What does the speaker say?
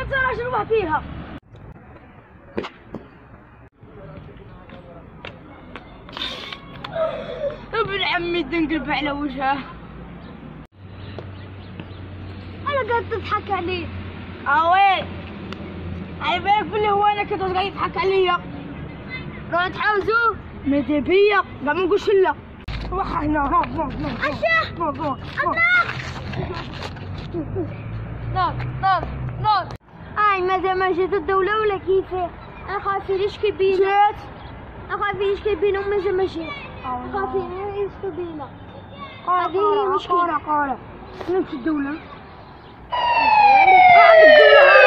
صار اشربها فيها. ابن عمي تنقلب على وجهه. انا قاعد تضحك علي. وين؟ على بالك باللي هو انا كنت قاعد يضحك علي. قاعد تحاوزوه؟ ماذا بيا؟ قاعد ما نقولش لا. روح هنا. ها ها ناض. ماذا ما جات الدولة ولا كيفاه؟ انا خايفين يشكي بينا. جات. انا خايفين يشكي بينا وماذا ما جات. خايفين يشكي بينا. هذه مشكلة. قارة نمشي الدولة. عندك الدولة.